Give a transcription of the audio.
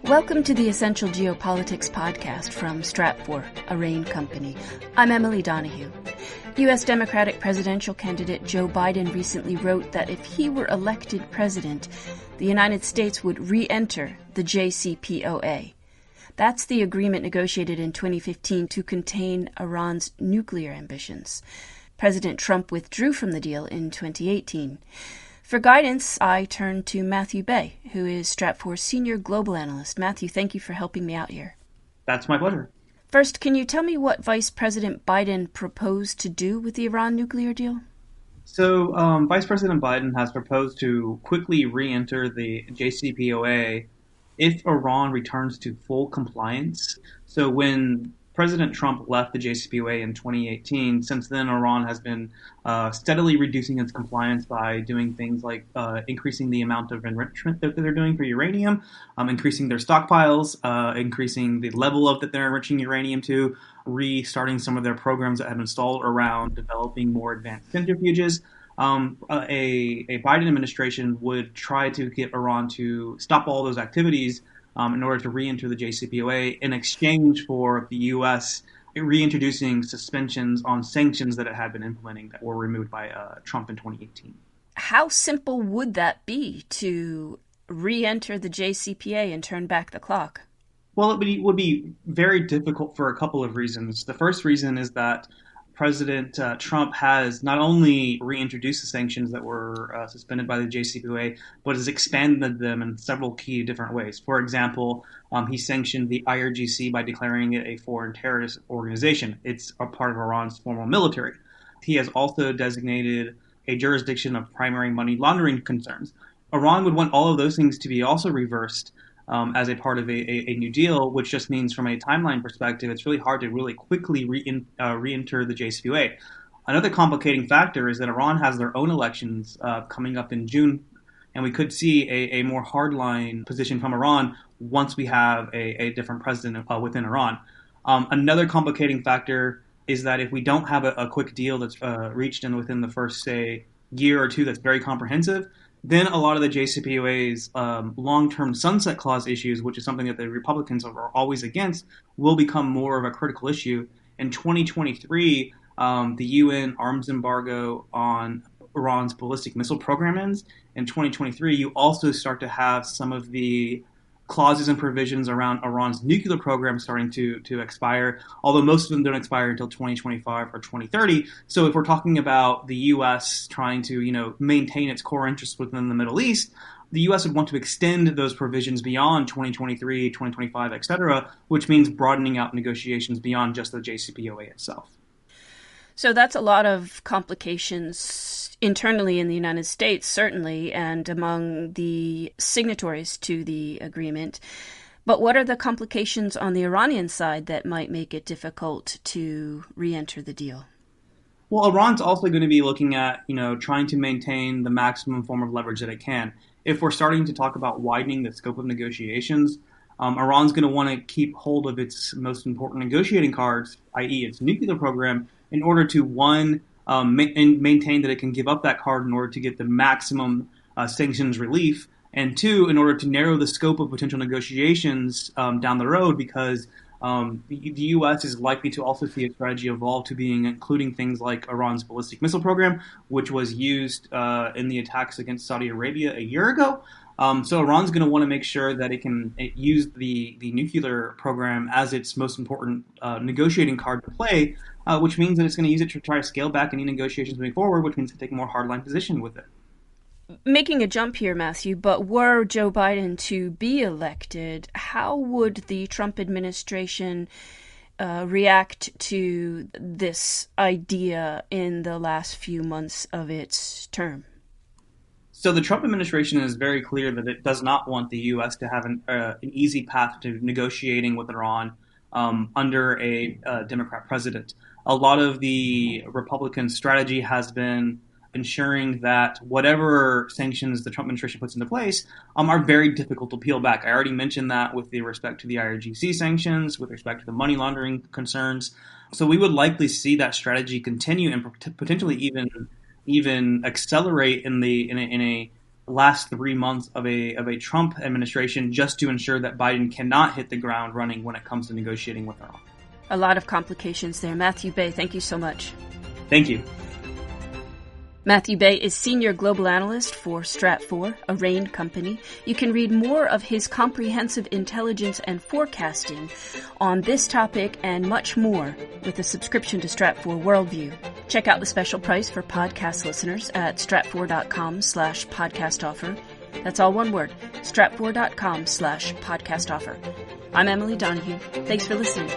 Welcome to the Essential Geopolitics podcast from Stratfor, a RANE company. I'm Emily Donahue. U.S. Democratic presidential candidate Joe Biden recently wrote that if he were elected president, the United States would re-enter the JCPOA. That's the agreement negotiated in 2015 to contain Iran's nuclear ambitions. President Trump withdrew from the deal in 2018. For guidance, I turned to Matthew Bey, who is Stratfor's senior global analyst. Matthew, thank you for helping me out here. That's my pleasure. First, can you tell me what Vice President Biden proposed to do with the Iran nuclear deal? So, Vice President Biden has proposed to quickly re-enter the JCPOA if Iran returns to full compliance. So when President Trump left the JCPOA in 2018. Since then, Iran has been steadily reducing its compliance by doing things like increasing the amount of enrichment that they're doing for uranium, increasing their stockpiles, increasing the level of that they're enriching uranium to, restarting some of their programs that have been stalled around developing more advanced centrifuges. A Biden administration would try to get Iran to stop all those activities in order to re-enter the JCPOA in exchange for the U.S. reintroducing suspensions on sanctions that it had been implementing that were removed by Trump in 2018. How simple would that be to re-enter the JCPOA and turn back the clock? Well, it would be very difficult for a couple of reasons. The first reason is that President Trump has not only reintroduced the sanctions that were suspended by the JCPOA, but has expanded them in several key different ways. For example, he sanctioned the IRGC by declaring it a foreign terrorist organization. It's a part of Iran's formal military. He has also designated a jurisdiction of primary money laundering concerns. Iran would want all of those things to be also reversed as a part of a new deal, which just means from a timeline perspective, it's really hard to really quickly re-enter the JCPOA. Another complicating factor is that Iran has their own elections coming up in June, and we could see a more hardline position from Iran once we have a different president within Iran. Another complicating factor is that if we don't have a quick deal that's reached within the first, say, year or two that's very comprehensive, then a lot of the JCPOA's long-term sunset clause issues, which is something that the Republicans are always against, will become more of a critical issue. In 2023, the UN arms embargo on Iran's ballistic missile program ends. In 2023, you also start to have some of the clauses and provisions around Iran's nuclear program starting to expire, although most of them don't expire until 2025 or 2030. So if we're talking about the U.S. trying to, maintain its core interests within the Middle East, the U.S. would want to extend those provisions beyond 2023, 2025, et cetera, which means broadening out negotiations beyond just the JCPOA itself. So that's a lot of complications internally in the United States, certainly, and among the signatories to the agreement. But what are the complications on the Iranian side that might make it difficult to re-enter the deal? Well, Iran's also going to be looking at, trying to maintain the maximum form of leverage that it can. If we're starting to talk about widening the scope of negotiations, Iran's going to want to keep hold of its most important negotiating cards, i.e. its nuclear program, in order to, one, maintain that it can give up that card in order to get the maximum sanctions relief, and two, in order to narrow the scope of potential negotiations down the road, because the U.S. is likely to also see a strategy evolve to being including things like Iran's ballistic missile program, which was used in the attacks against Saudi Arabia a year ago. So Iran's going to want to make sure that it can use the nuclear program as its most important negotiating card to play, which means that it's going to use it to try to scale back any negotiations moving forward, which means to take a more hardline position with it. Making a jump here, Matthew, but were Joe Biden to be elected, how would the Trump administration react to this idea in the last few months of its term? So the Trump administration is very clear that it does not want the U.S. to have an easy path to negotiating with Iran under a Democrat president. A lot of the Republican strategy has been ensuring that whatever sanctions the Trump administration puts into place are very difficult to peel back. I already mentioned that with respect to the IRGC sanctions, with respect to the money laundering concerns. So we would likely see that strategy continue and potentially even accelerate in a last 3 months of a Trump administration just to ensure that Biden cannot hit the ground running when it comes to negotiating with Iran. A lot of complications there. Matthew Bey, thank you so much. Thank you. Matthew Bey is Senior Global Analyst for Stratfor, a RANE company. You can read more of his comprehensive intelligence and forecasting on this topic and much more with a subscription to Stratfor Worldview. Check out the special price for podcast listeners at stratfor.com/podcast offer. That's all one word, stratfor.com/podcast offer. I'm Emily Donahue. Thanks for listening.